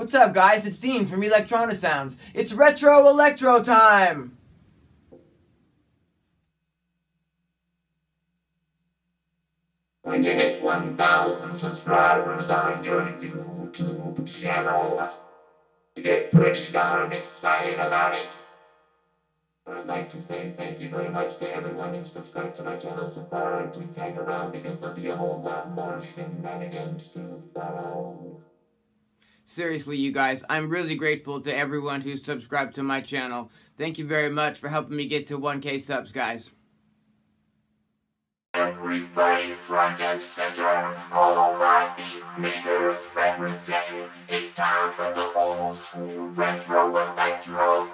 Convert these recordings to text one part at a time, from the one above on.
What's up, guys? It's Dean from Electronisounds. It's Retro Electro time! When you hit 1,000 subscribers on your YouTube channel, you get pretty darn excited about it. I'd like to say thank you very much to everyone who's subscribed to my channel so far, and please hang around because there'll be a whole lot more shenanigans to follow. Seriously, you guys, I'm really grateful to everyone who's subscribed to my channel. Thank you very much for helping me get to 1K subs, guys. Everybody front and center, all my beatmakers represent. It's time for the old school retro electro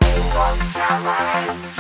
challenge.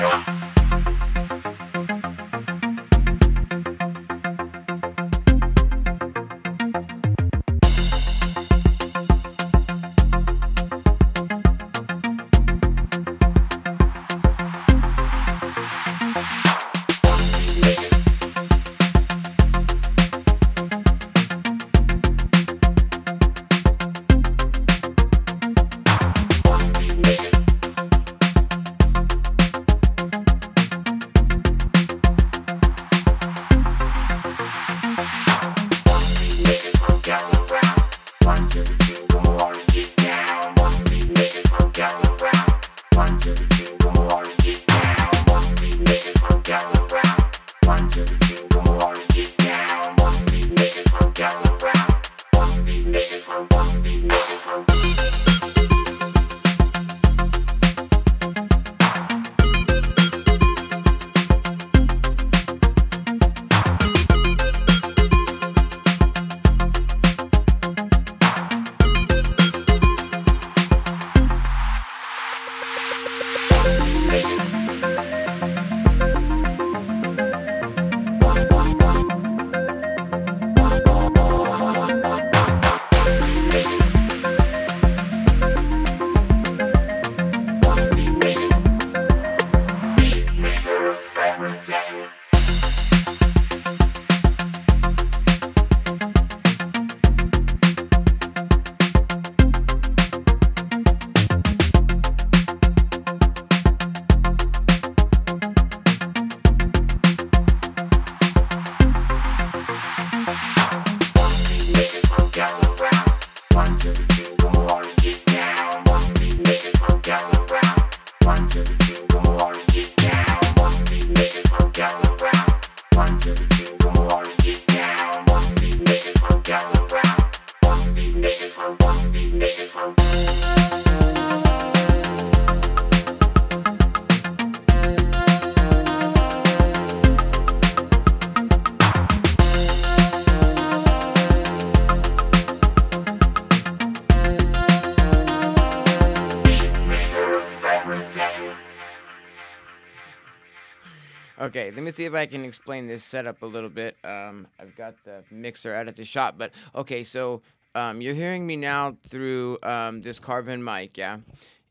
Okay, let me see if I can explain this setup a little bit. I've got the mixer out at the shop, but okay, so you're hearing me now through this Carvin mic, yeah?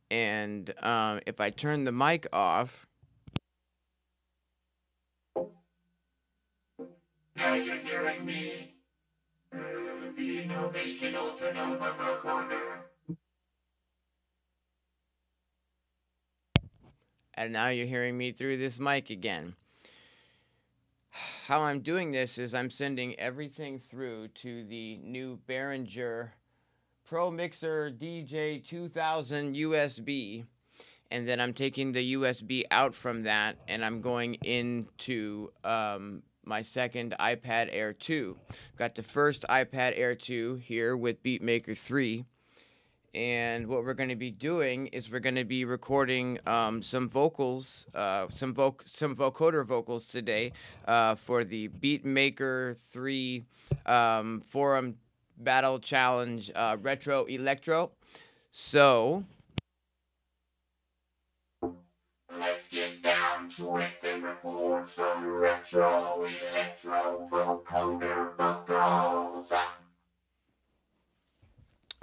And if I turn the mic off... Now you're hearing me through the Novation Ultranova recorder. And now you're hearing me through this mic again. How I'm doing this is I'm sending everything through to the new Behringer Pro Mixer DJ 2000 USB. And then I'm taking the USB out from that and I'm going into my second iPad Air 2. Got the first iPad Air 2 here with Beatmaker 3. And what we're going to be doing is we're going to be recording some vocals, some vocoder vocals today for the Beatmaker 3 Forum Battle Challenge Retro Electro. So let's get down to it and record some Retro Electro vocoder vocals.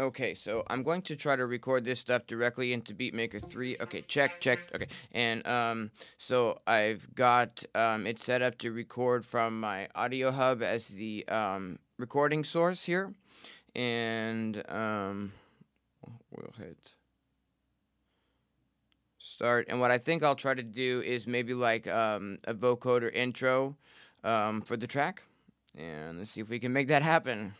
Okay, so I'm going to try to record this stuff directly into Beatmaker 3. Okay, check. Okay, and so I've got it set up to record from my audio hub as the recording source here, and we'll hit start. And what I think I'll try to do is maybe like a vocoder intro for the track. And let's see if we can make that happen.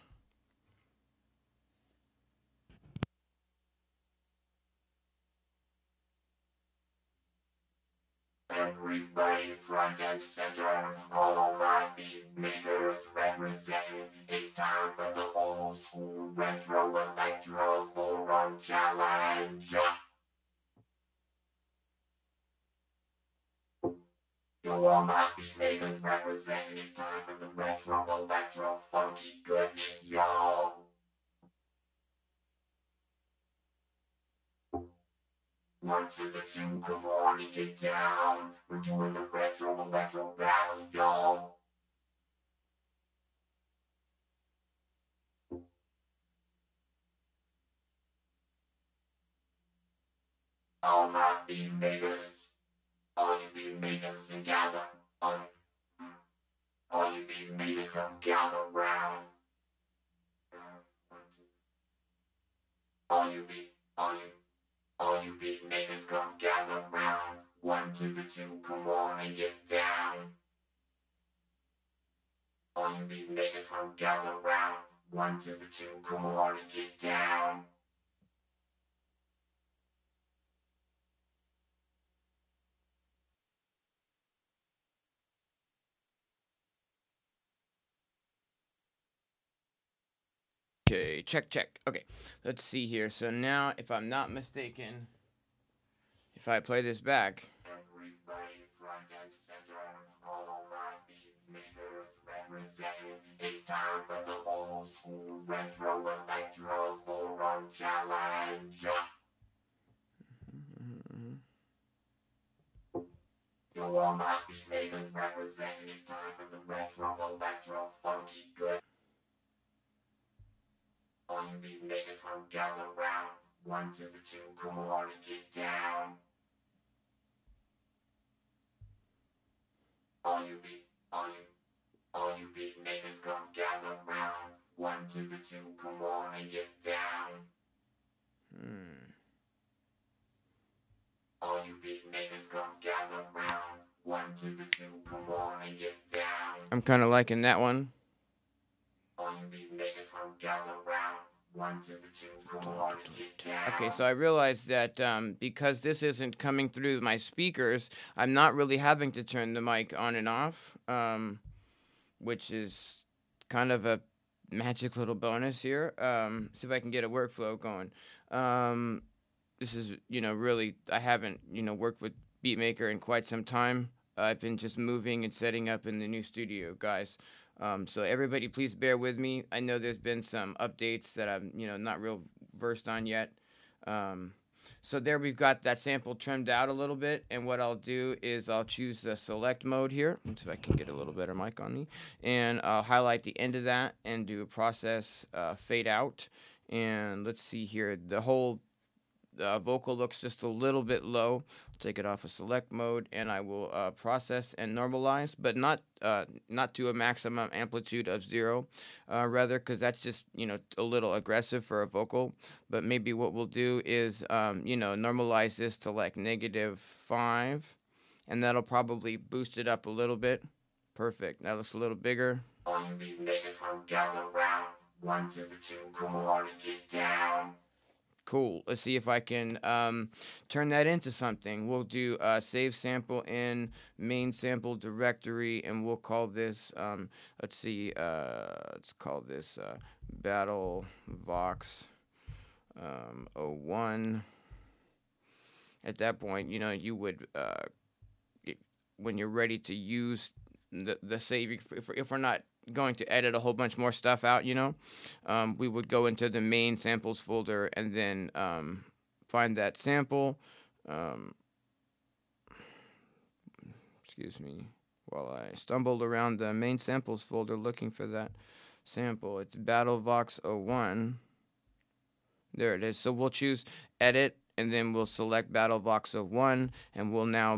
Everybody front and center, all my beat makers represented. It's time for the old school retro electro forum challenge. Yo, all my beat makers represented. It's time for the retro electro funky goodness, y'all. 1 to the 2, come on and get down. We're doing the retro electro battle, y'all. All my beat makers, all you beat makers and gather. All you beat makers come gather round. All you beat makers come gather round. 1 to the 2, come on and get down. All you beat makers come gather round. 1 to the 2, come on and get down. Okay, check. Okay, let's see here. So now, if I'm not mistaken, if I play this back. Everybody front and center, all my beat makers represented. It's time for the old school retro electro forum challenge. Yo, all my beat makers represented. It's time for the retro electro funky good. All you beat makers come gather round. 1 to the 2, come on and get down. All you beat makers come gather round. 1 to the 2, come on and get down. All you beat makers come gather round. 1 to the 2, come on and get down. I'm kind of liking that one. All you beat makers come gather round. 1 to the 2, come on and get down. Okay, so I realized that because this isn't coming through my speakers, I'm not really having to turn the mic on and off, which is kind of a magic little bonus here. See if I can get a workflow going. This is, really, I haven't, worked with Beatmaker in quite some time. I've been just moving and setting up in the new studio, guys. So everybody, please bear with me. I know there's been some updates that I'm, not real versed on yet. So there we've got that sample trimmed out a little bit. And what I'll do is I'll choose the select mode here. Let's see if I can get a little better mic on me. And I'll highlight the end of that and do a process fade out. And let's see here. The whole vocal looks just a little bit low. I'll take it off of select mode, and I will process and normalize, but not to a maximum amplitude of 0, rather, because that's just a little aggressive for a vocal. But maybe what we'll do is normalize this to like -5, and that'll probably boost it up a little bit. Perfect. That looks a little bigger. All you beat makers come gather round. 1 to the 2, come on and get down. Cool. Let's see if I can turn that into something. We'll do save sample in main sample directory, and we'll call this, let's see, let's call this Battle Vox 01. At that point, you would, when you're ready to use the save, if we're not going to edit a whole bunch more stuff out, we would go into the main samples folder and then find that sample. Excuse me, while I stumbled around the main samples folder looking for that sample. It's Battle Vox 01. There it is. So we'll choose edit, and then we'll select Battle Vox 01, and we'll now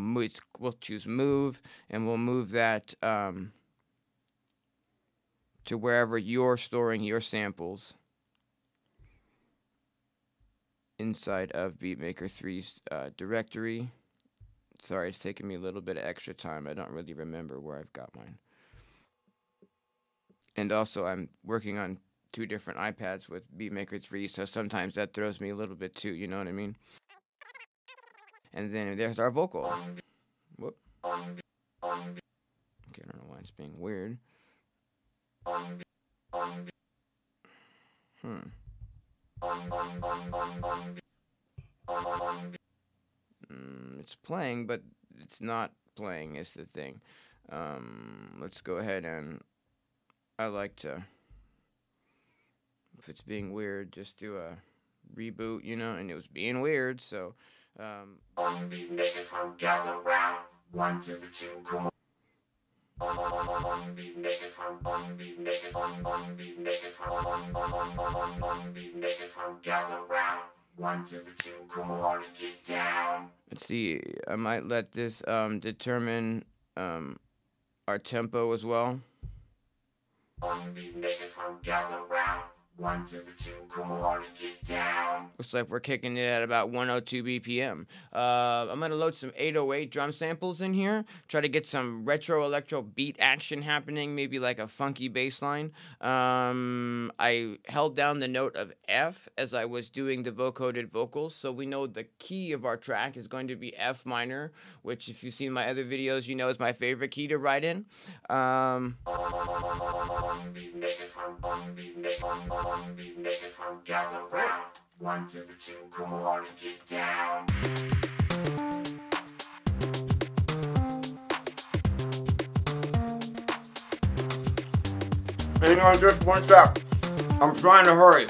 we'll choose move, and we'll move that to wherever you're storing your samples inside of Beatmaker 3's directory. Sorry, it's taking me a little bit of extra time. I don't really remember where I've got mine. And also, I'm working on 2 different iPads with Beatmaker 3, so sometimes that throws me a little bit too, you know what I mean? And then there's our vocal. Whoop. Okay, I don't know why it's being weird. It's playing, but it's not playing is the thing. Let's go ahead and I like to, if it's being weird, just do a reboot, you know, and it was being weird, so let's see, I might let this determine our tempo as well. Looks like we're kicking it at about 102 BPM. I'm going to load some 808 drum samples in here. Try to get some retro electro beat action happening, maybe like a funky bass line. I held down the note of F as I was doing the vocoded vocals, so we know the key of our track is going to be F minor, which if you've seen my other videos, you know is my favorite key to write in. Hang on just one sec. I'm trying to hurry.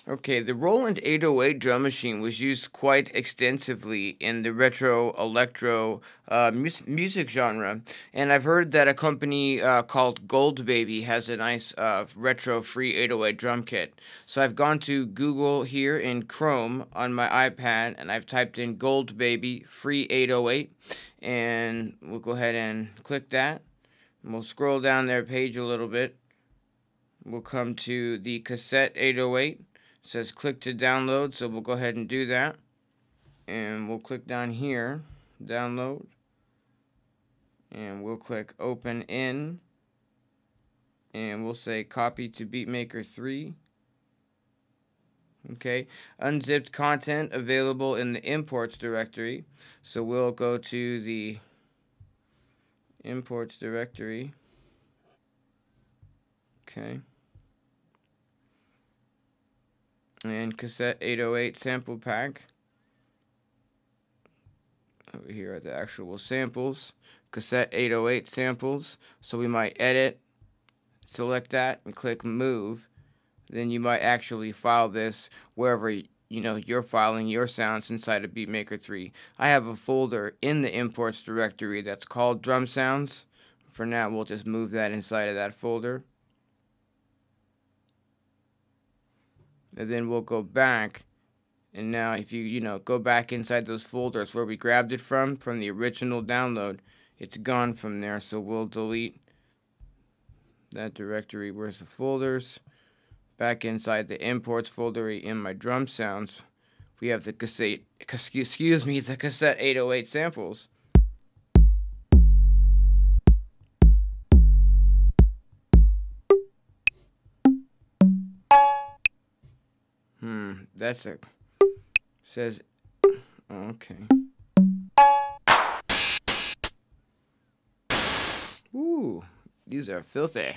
Okay, the Roland 808 drum machine was used quite extensively in the retro electro music genre, and I've heard that a company called Gold Baby has a nice retro free 808 drum kit. So I've gone to Google here in Chrome on my iPad, and I've typed in Gold Baby free 808, and we'll go ahead and click that. And we'll scroll down their page a little bit. We'll come to the cassette 808. It says click to download, so we'll go ahead and do that. And we'll click down here, download. And we'll click open in. And we'll say copy to Beatmaker 3. Okay, unzipped content available in the imports directory. So we'll go to the imports directory. Okay. And cassette 808 sample pack. Over here are the actual samples. Cassette 808 samples. So we might edit, select that, and click move. Then you might actually file this wherever you're filing your sounds inside of Beatmaker 3. I have a folder in the imports directory that's called drum sounds. For now, we'll just move that inside of that folder. And then we'll go back, and now if you go back inside those folders where we grabbed it from the original download, it's gone from there. So we'll delete that directory. Where's the folders? Back inside the imports folder in my drum sounds, we have the cassette 808 samples. That's a says okay. Ooh, these are filthy.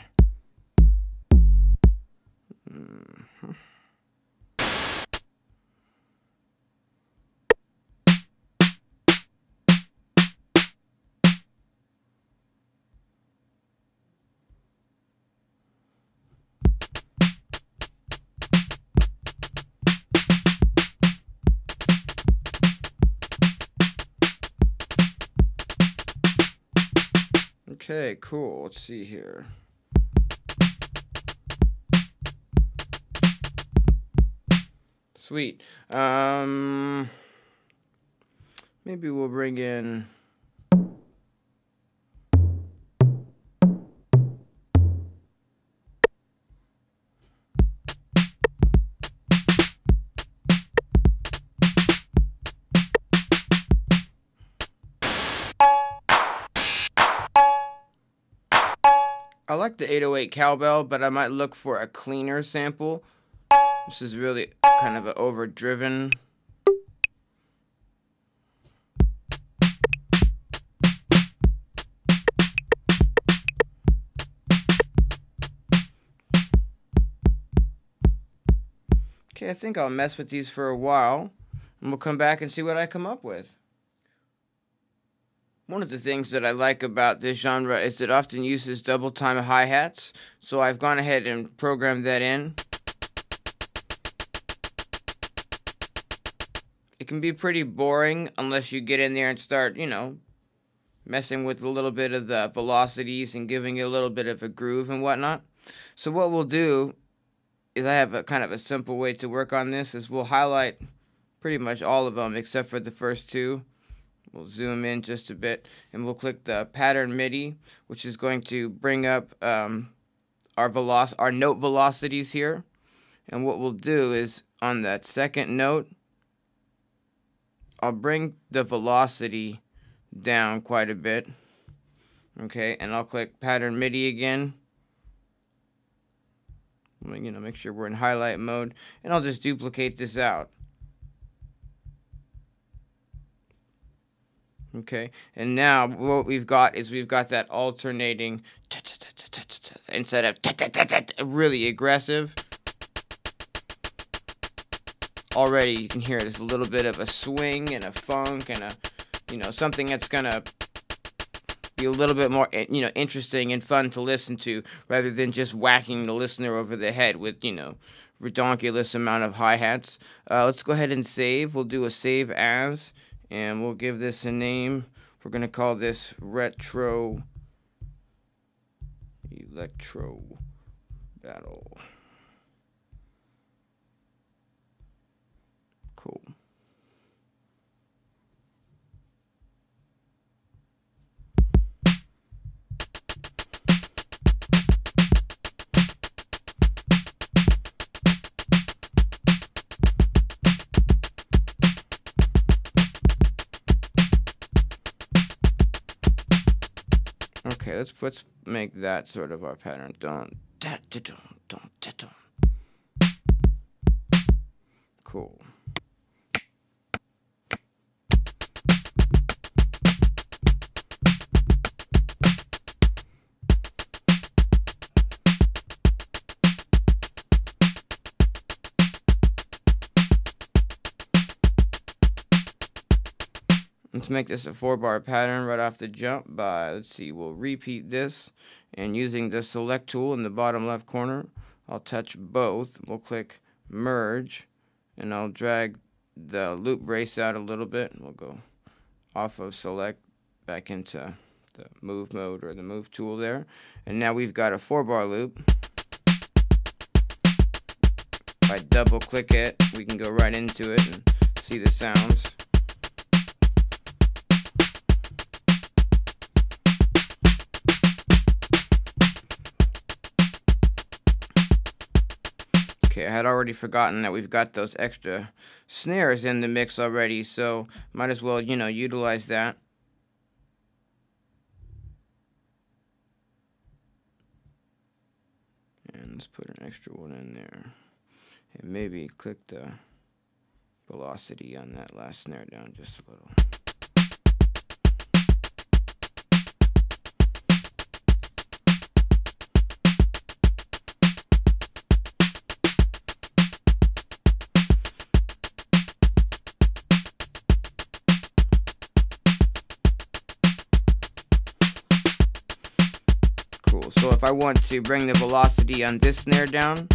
Okay, cool. Let's see here. Sweet. Maybe we'll bring in like the 808 cowbell, but I might look for a cleaner sample. This is really kind of an overdriven. Okay, I think I'll mess with these for a while, and we'll come back and see what I come up with. One of the things that I like about this genre is it often uses double time hi-hats, so I've gone ahead and programmed that in. It can be pretty boring unless you get in there and start, you know, messing with a little bit of the velocities and giving it a little bit of a groove and whatnot. So what we'll do is I have a kind of a simple way to work on this is we'll highlight pretty much all of them except for the first two. We'll zoom in just a bit and we'll click the pattern MIDI, which is going to bring up our note velocities here. And what we'll do is on that second note, I'll bring the velocity down quite a bit. Okay, and I'll click pattern MIDI again. You know, make sure we're in highlight mode, and I'll just duplicate this out. Okay, and now what we've got is we've got that alternating instead of really aggressive. Already you can hear there's a little bit of a swing and a funk and a, you know, something that's gonna be a little bit more, you know, interesting and fun to listen to rather than just whacking the listener over the head with, you know, redonkulous amount of hi-hats. Let's go ahead and save. We'll do a save as, and we'll give this a name. We're gonna call this Electro Battle. Cool. Okay, let's make that sort of our pattern. Cool. Let's make this a 4-bar pattern right off the jump by, let's see, we'll repeat this, and using the select tool in the bottom left corner, I'll touch both. We'll click merge, and I'll drag the loop brace out a little bit. We'll go off of select back into the move mode or the move tool there, and now we've got a 4-bar loop. If I double click it, we can go right into it and see the sounds. Okay, I had already forgotten that we've got those extra snares in the mix already, so might as well, you know, utilize that. And let's put an extra one in there. And maybe click the velocity on that last snare down just a little. So if I want to bring the velocity on this snare down,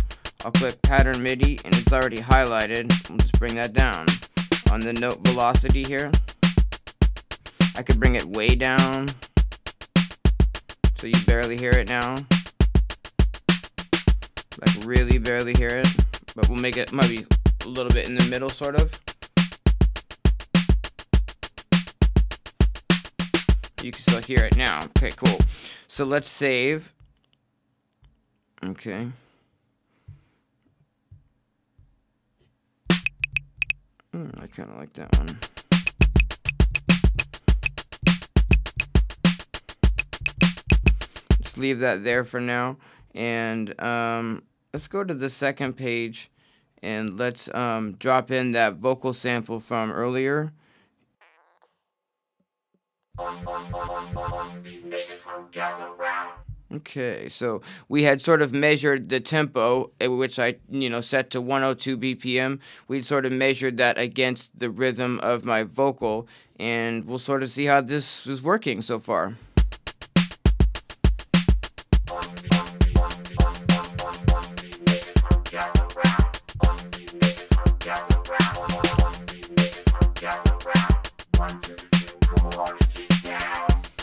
I'll click pattern MIDI and it's already highlighted. We'll just bring that down. On the note velocity here, I could bring it way down so you barely hear it now. Like really barely hear it. But we'll make it maybe a little bit in the middle sort of. You can still hear it now. Okay, cool. So let's save. Okay. I kind of like that one. Let's leave that there for now. And let's go to the second page and let's drop in that vocal sample from earlier. Okay, so we had sort of measured the tempo, which I, set to 102 BPM. We'd sort of measured that against the rhythm of my vocal, and we'll sort of see how this is working so far.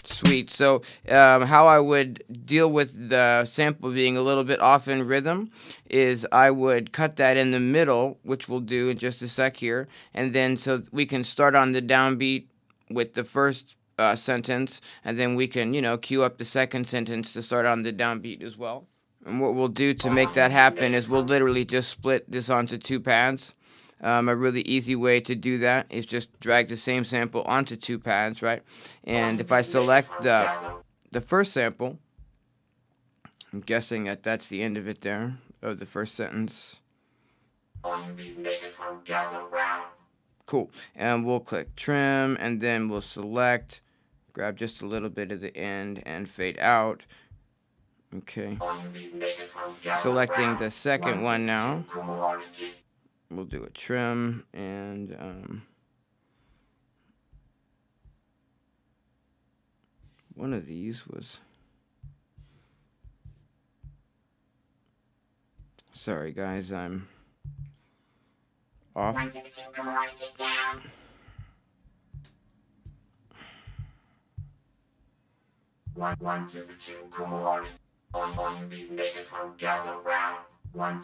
Sweet. So how I would deal with the sample being a little bit off in rhythm is I would cut that in the middle, which we'll do in just a sec here, and then so we can start on the downbeat with the first sentence, and then we can, cue up the second sentence to start on the downbeat as well. And what we'll do to make that happen is we'll literally just split this onto 2 pads. A really easy way to do that is just drag the same sample onto 2 pads, right? And if I select the first sample, I'm guessing that that's the end of it there, of the first sentence. Cool. And we'll click trim, and then we'll select, grab just a little bit of the end, and fade out. Okay. Selecting the second one now. We'll do a trim, and one of these was, sorry guys, I'm off. Let's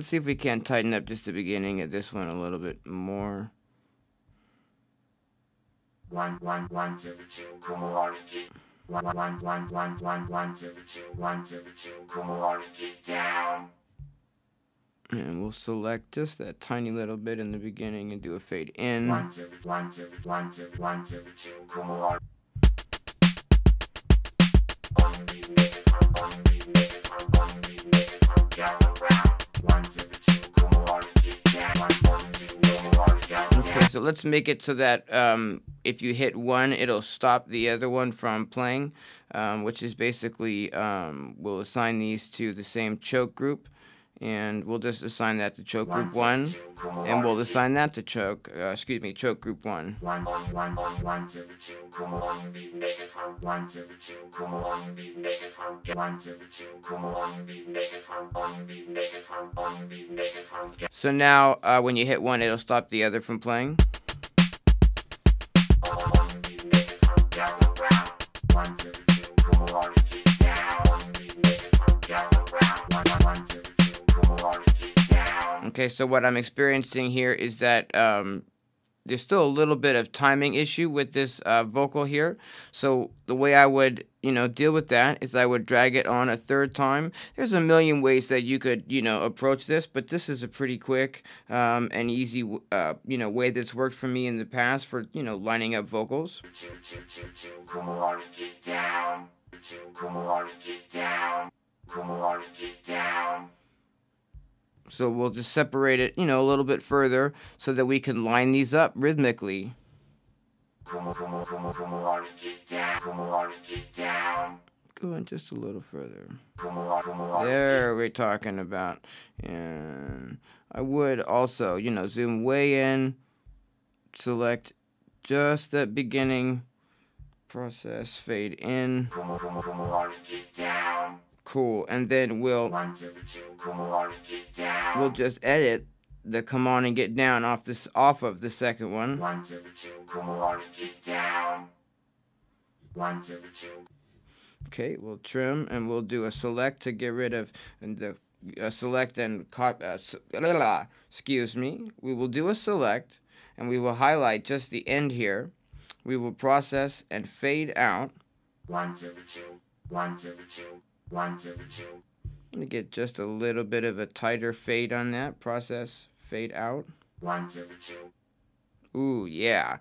see if we can tighten up just the beginning of this one a little bit more. And we'll select just that tiny little bit in the beginning and do a fade in. Okay, so let's make it so that if you hit one, it'll stop the other one from playing, which is basically, we'll assign these to the same choke group, and we'll just assign that to choke group 1, and we'll assign that to choke group 1. So now, when you hit one, it'll stop the other from playing. Okay, so what I'm experiencing here is that there's still a little bit of timing issue with this vocal here. So the way I would, deal with that is I would drag it on a third time. There's a million ways that you could, approach this, but this is a pretty quick and easy, way that's worked for me in the past for, lining up vocals. So we'll just separate it, a little bit further so that we can line these up rhythmically. Go in just a little further. There we're talking about. And I would also, zoom way in, select just that beginning process, fade in. Cool, and then we'll just edit the come on and get down off of the second one. Okay, we'll trim and we'll do a select to get rid of the select and excuse me. We will do a select and we will highlight just the end here. We will process and fade out. Let me get just a little bit of a tighter fade on that. Process, fade out. Ooh, yeah.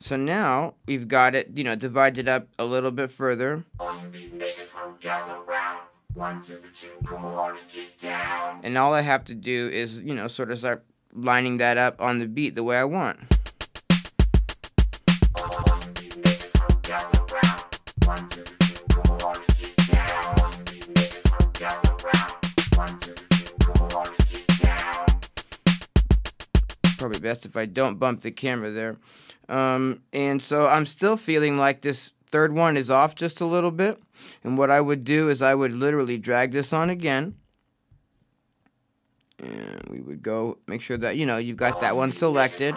So now we've got it, you know, divided up a little bit further. And all I have to do is, you know, sort of start lining that up on the beat the way I want. Probably best if I don't bump the camera there. And so I'm still feeling like this third one is off just a little bit. And what I would do is I would literally drag this on again. And we would go make sure that, you know, you've got that one selected.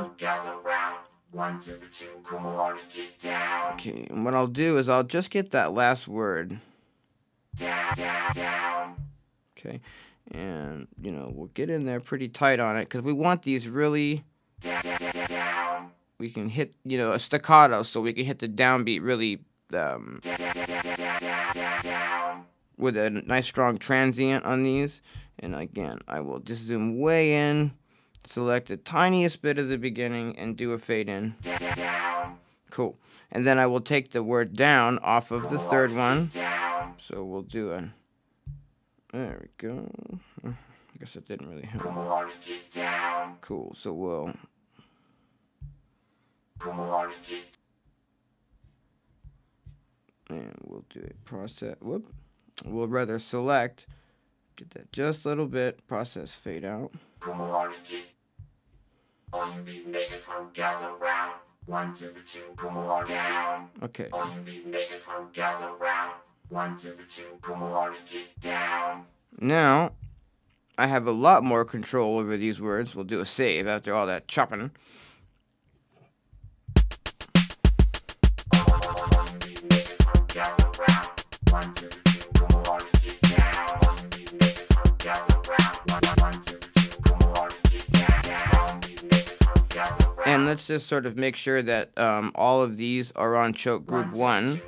Okay, and what I'll do is I'll just get that last word. Okay, and, you know, we'll get in there pretty tight on it because we want these really, we can hit, you know, a staccato, so we can hit the downbeat really with a nice strong transient on these. And again, I will just zoom way in, select the tiniest bit of the beginning, and do a fade in. Cool. And then I will take the word down off of the third one. So we'll do a, there we go. I guess it didn't really help. Cool. So we'll, and we'll do a process. Whoop. We'll rather select. Get that just a little bit. Process fade out. Okay. Now, I have a lot more control over these words. We'll do a save after all that chopping. And let's just sort of make sure that all of these are on choke group 1.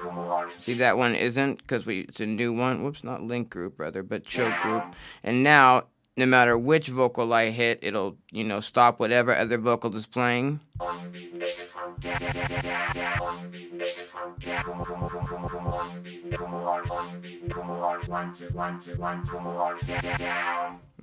See, that one isn't because it's a new one. Whoops, not link group, rather, but choke group. And now, no matter which vocal I hit, it'll, you know, stop whatever other vocal is playing.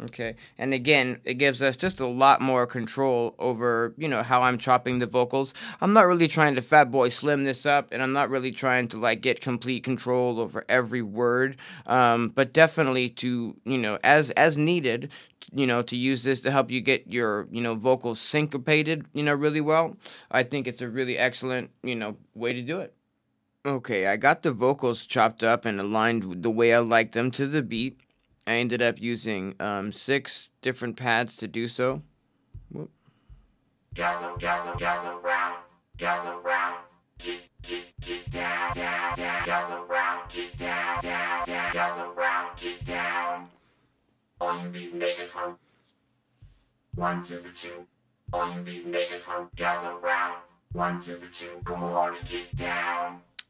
Okay, and again, it gives us just a lot more control over, you know, how I'm chopping the vocals. I'm not really trying to Fat Boy Slim this up, and I'm not really trying to, like, get complete control over every word, but definitely to, you know, as needed, you know, to use this to help you get your, you know, vocals syncopated, you know, really well. I think it's a really excellent, you know, way to do it. Okay, I got the vocals chopped up and aligned the way I like them to the beat. I ended up using 6 different pads to do so. Whoop.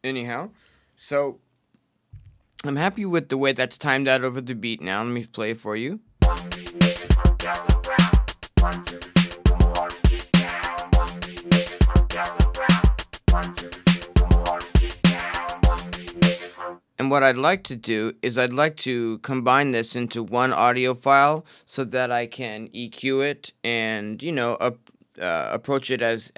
Anyhow, so I'm happy with the way that's timed out over the beat now. Let me play it for you. And what I'd like to do is I'd like to combine this into one audio file so that I can EQ it and, you know, approach it as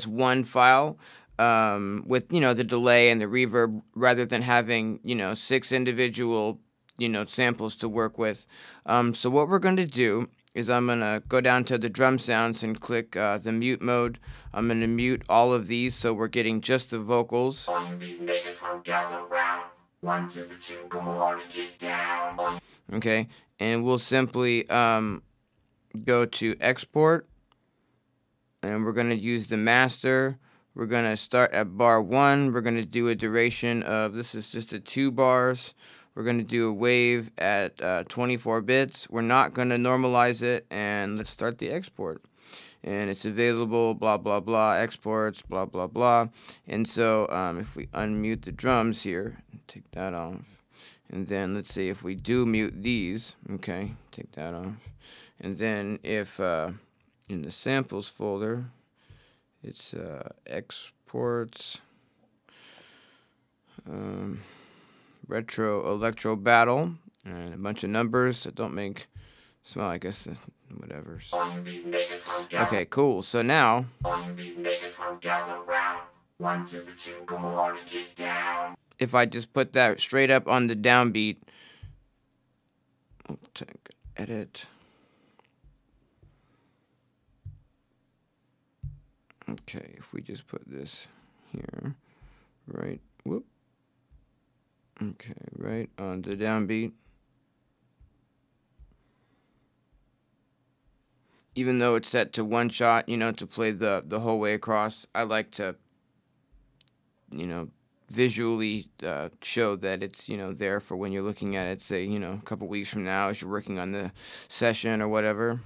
one file. With, you know, the delay and the reverb rather than having, you know, 6 individual, you know, samples to work with. So what we're going to do is I'm going to go down to the drum sounds and click the mute mode. I'm going to mute all of these so we're getting just the vocals. Okay, and we'll simply go to export, and we're going to use the master. We're going to start at bar 1. We're going to do a duration of, this is just a 2 bars. We're going to do a wave at 24 bits. We're not going to normalize it, and let's start the export. And it's available, blah, blah, blah, exports, blah, blah, blah. And so if we unmute the drums here, take that off. And then let's see if we do mute these, okay, take that off. And then if in the samples folder, It's exports, retro electro battle, and a bunch of numbers that don't make smell. I guess whatever. Okay, cool. So now, if I just put that straight up on the downbeat, edit. Okay, if we just put this here, right, whoop. Okay, right on the downbeat. Even though it's set to one shot, you know, to play the whole way across, I like to, you know, visually show that it's, you know, there for when you're looking at it, say, you know, a couple weeks from now as you're working on the session or whatever.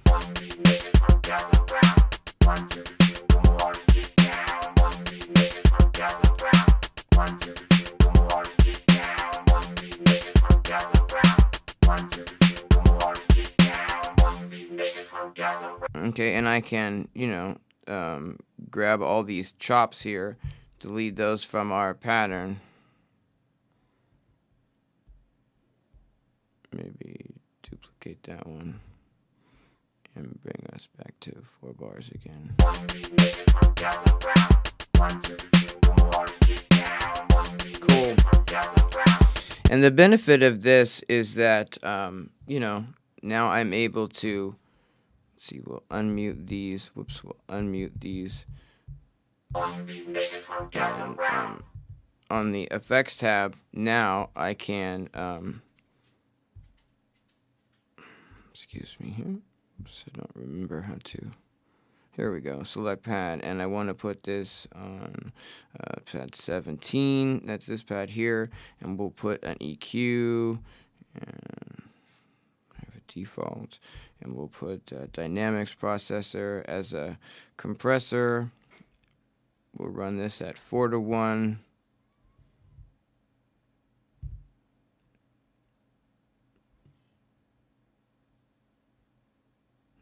Okay, and I can, you know, grab all these chops here, delete those from our pattern. Maybe duplicate that one and bring us back to 4 bars again. Cool. And the benefit of this is that, you know, now I'm able to, let's see, we'll unmute these. Whoops, we'll unmute these. And, on the effects tab, now I can, excuse me here. Oops, I don't remember how to. Here we go. Select pad, and I want to put this on pad 17. That's this pad here, and we'll put an EQ, and I have a default, and we'll put dynamics processor as a compressor. We'll run this at 4:1.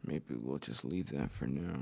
Maybe we'll just leave that for now.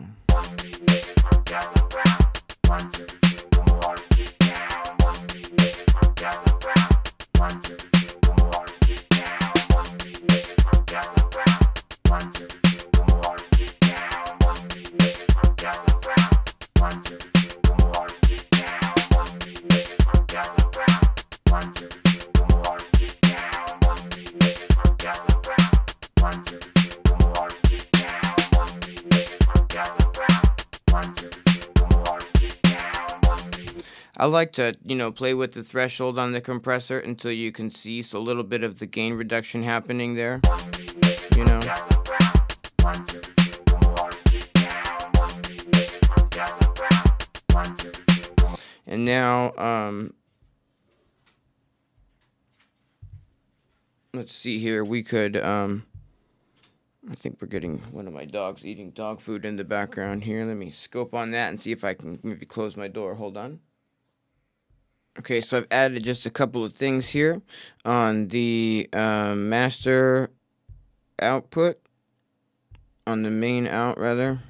I like to, you know, play with the threshold on the compressor until you can see a little bit of the gain reduction happening there, you know. And now, let's see here, we could, I think we're getting one of my dogs eating dog food in the background here. Let me scope on that and see if I can maybe close my door. Hold on. Okay, so I've added just a couple of things here on the master output, on the main out rather.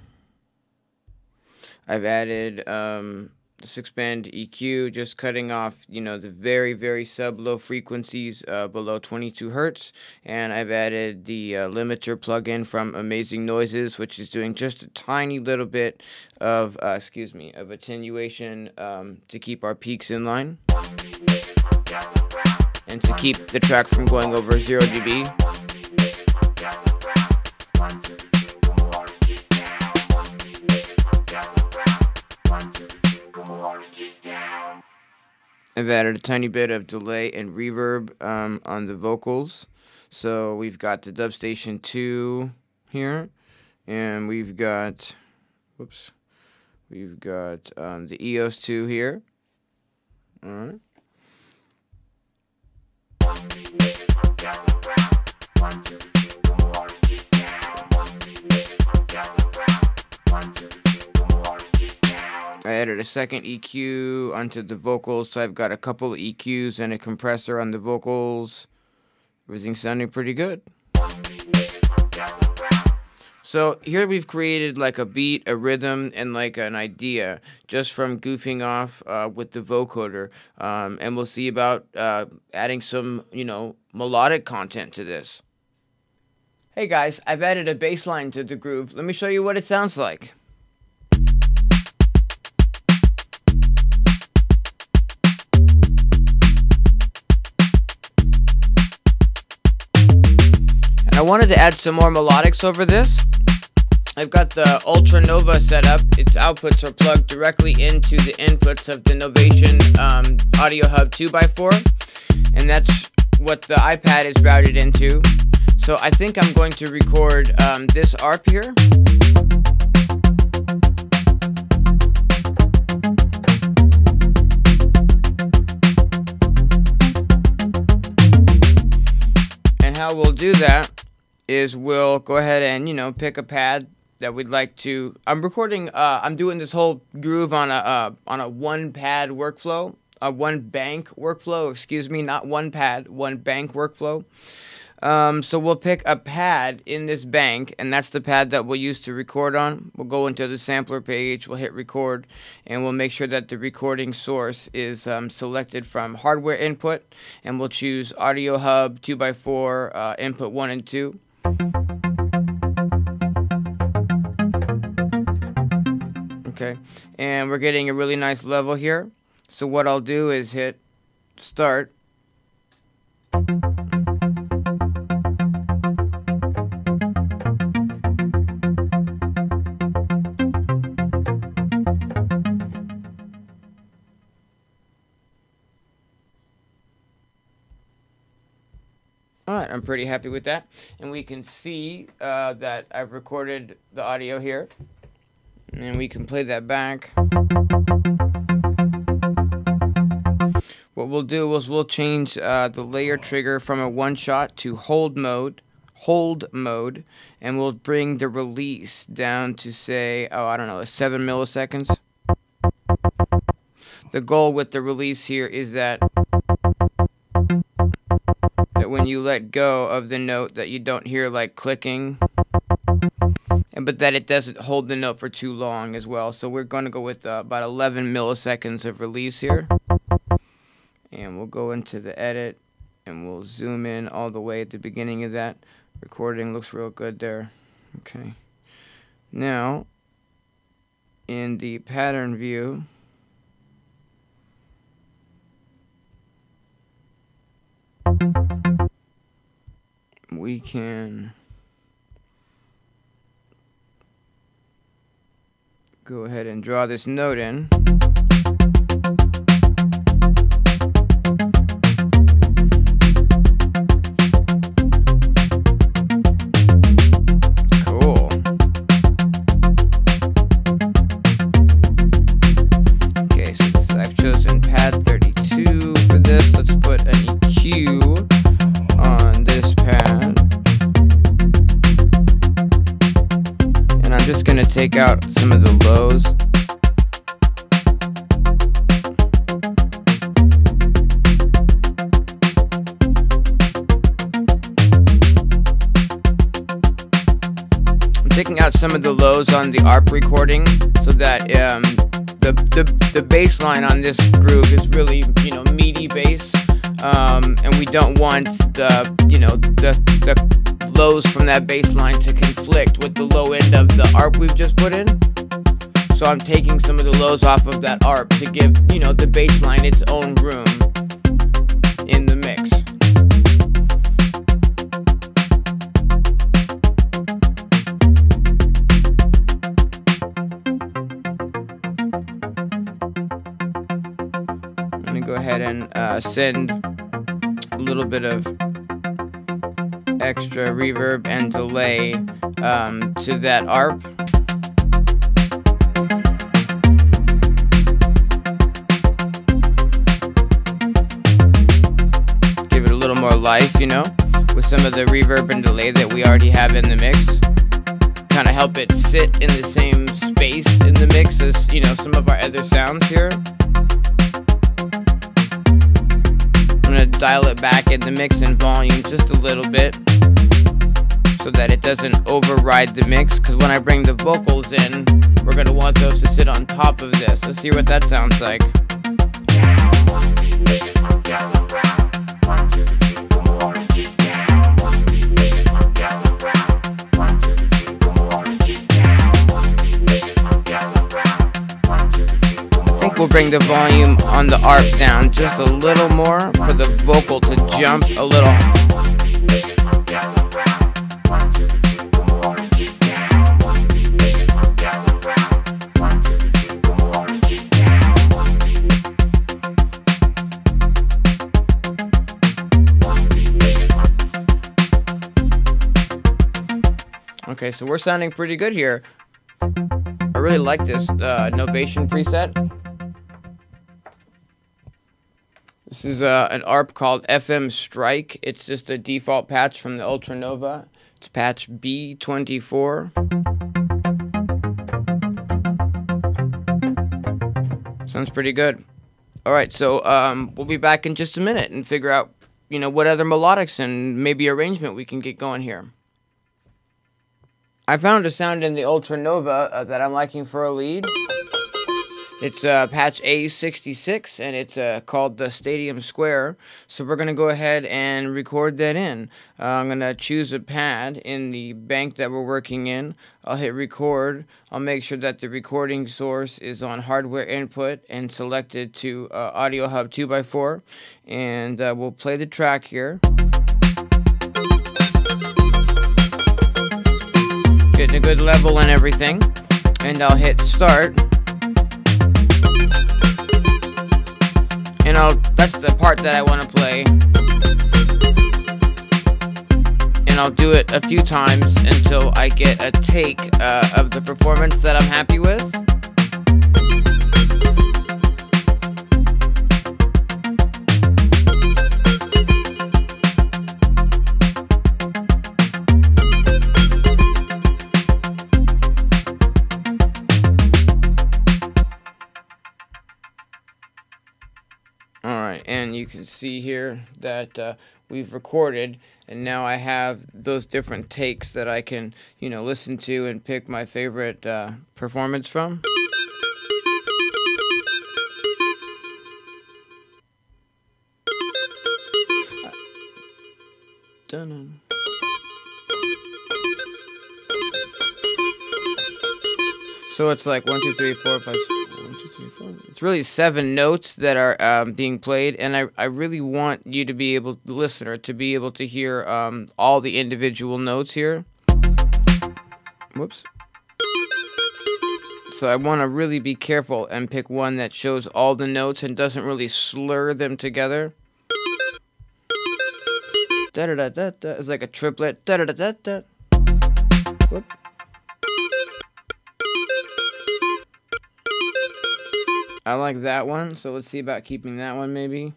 I've added the 6-band EQ, just cutting off, you know, the very, very sub-low frequencies below 22 Hertz. And I've added the limiter plugin from Amazing Noises, which is doing just a tiny little bit of, of attenuation to keep our peaks in line. And to keep the track from going over 0 dB. I've added a tiny bit of delay and reverb on the vocals. So we've got the Dub Station 2 here, and we've got, the EOS 2 here. All right. I added a second EQ onto the vocals, so I've got a couple of EQs and a compressor on the vocals. Everything's sounding pretty good. So here we've created like a beat, a rhythm, and like an idea just from goofing off with the vocoder. And we'll see about adding some, melodic content to this. Hey guys, I've added a bass line to the groove. Let me show you what it sounds like. And I wanted to add some more melodics over this. I've got the Ultra Nova set up. Its outputs are plugged directly into the inputs of the Novation Audio Hub 2x4, and that's what the iPad is routed into. So I think I'm going to record this ARP here. And how we'll do that is we'll go ahead and, pick a pad that we'd like to. I'm recording. I'm doing this whole groove on a one pad workflow, a one bank workflow. Excuse me, not one pad, one bank workflow. So we'll pick a pad in this bank, and that's the pad that we'll use to record on. We'll go into the sampler page, we'll hit record, and we'll make sure that the recording source is selected from hardware input, and we'll choose Audio Hub 2x4 input 1 and 2. Okay, and we're getting a really nice level here. So what I'll do is hit start. Alright, I'm pretty happy with that. And we can see that I've recorded the audio here. And we can play that back. What we'll do is we'll change the layer trigger from a one shot to hold mode, and we'll bring the release down to say, 7 milliseconds. The goal with the release here is that when you let go of the note that you don't hear like clicking, but that it doesn't hold the note for too long as well. So we're going to go with about 11 milliseconds of release here. And we'll go into the edit and we'll zoom in all the way at the beginning of that. Recording looks real good there. Okay. Now, in the pattern view, we can go ahead and draw this note in. Cool. Okay, so I've chosen pad 32 for this. Let's put an EQ on this pad. And I'm just going to take out some of the lows. I'm taking out some of the lows on the ARP recording so that the bass line on this groove is really, meaty bass. And we don't want the lows from that bass line to conflict with the low end of the ARP we've just put in. So I'm taking some of the lows off of that ARP to give, the bass line its own room in the mix. Let me go ahead and send a little bit of extra reverb and delay to that ARP. Give it a little more life, with some of the reverb and delay that we already have in the mix. Kind of help it sit in the same space in the mix as, some of our other sounds here. I'm going to dial it back in the mix and volume just a little bit so that it doesn't override the mix, because when I bring the vocals in, we're going to want those to sit on top of this. Let's see what that sounds like. We'll bring the volume on the ARP down just a little more for the vocal to jump a little. Okay, so we're sounding pretty good here. I really like this Novation preset. This is an ARP called FM Strike. It's just a default patch from the Ultranova. It's patch B24. Sounds pretty good. Alright, so we'll be back in just a minute and figure out, you know, what other melodics and maybe arrangement we can get going here. I found a sound in the Ultranova that I'm liking for a lead. It's patch A66, and it's called the Stadium Square. So we're going to go ahead and record that in. I'm going to choose a pad in the bank that we're working in. I'll hit record. I'll make sure that the recording source is on hardware input and selected to Audio Hub 2x4. And we'll play the track here. Getting a good level and everything. And I'll hit start. And that's the part that I want to play. And I'll do it a few times until I get a take of the performance that I'm happy with. And you can see here that we've recorded, and now I have those different takes that I can, you know, listen to and pick my favorite performance from. So it's like 1, 2, 3, 4, 5, 1, 2, 3, 4. It's really 7 notes that are being played, and I really want you to be able, the listener, to be able to hear all the individual notes here. Whoops. So I want to really be careful and pick one that shows all the notes and doesn't really slur them together. Da da da da da. It's like a triplet. Da da da da da. Whoop. I like that one, so let's see about keeping that one maybe.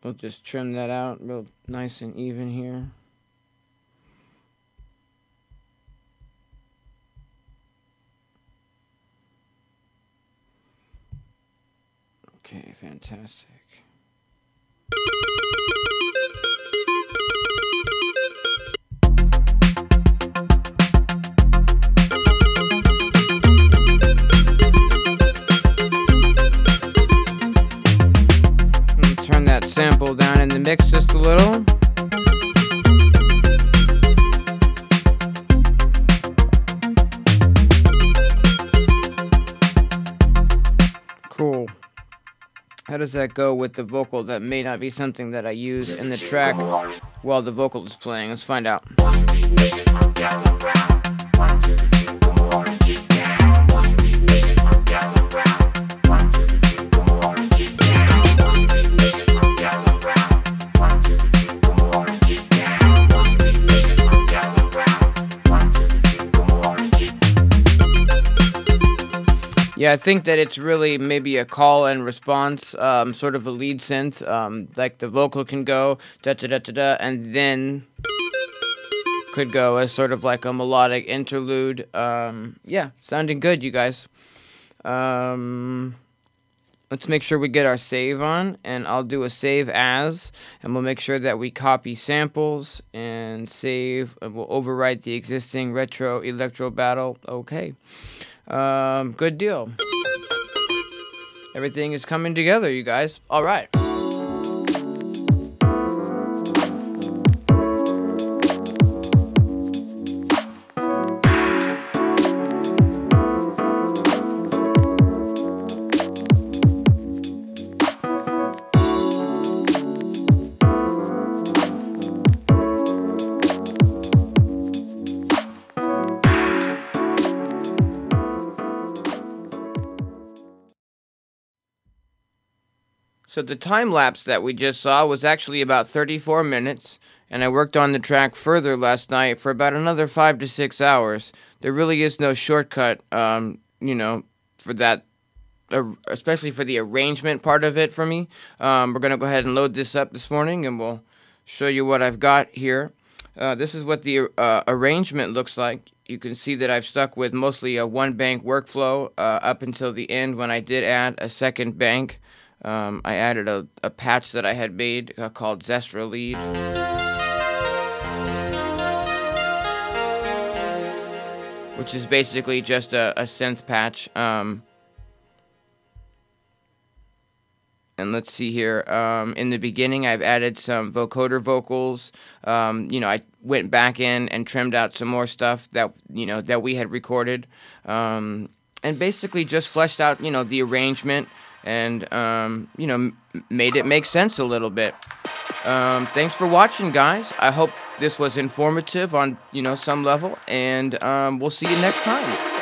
We'll just trim that out real nice and even here. Okay, fantastic. Sample down in the mix just a little. Cool. How does that go with the vocal? That may not be something that I use in the track while the vocal is playing. Let's find out. Yeah, I think that it's really maybe a call and response, sort of a lead synth, like the vocal can go da-da-da-da-da, and then could go as sort of like a melodic interlude. Yeah, sounding good, you guys. Let's let's make sure we get our save on, and I'll do a save as, and we'll make sure that we copy samples and save, and we'll overwrite the existing retro electro battle. Okay, good deal. Everything is coming together, you guys. All right. So the time lapse that we just saw was actually about 34 minutes, and I worked on the track further last night for about another 5 to 6 hours. There really is no shortcut, you know, for that, especially for the arrangement part of it for me. We're going to go ahead and load this up this morning, and we'll show you what I've got here. This is what the arrangement looks like. You can see that I've stuck with mostly a one-bank workflow up until the end when I did add a second bank. I added a patch that I had made called Zestra Lead. Which is basically just a synth patch. And let's see here. In the beginning, I've added some vocoder vocals. You know, I went back in and trimmed out some more stuff that, you know, that we had recorded. And basically just fleshed out, you know, the arrangement. And, you know, made it make sense a little bit. Thanks for watching, guys. I hope this was informative on, you know, some level. And we'll see you next time.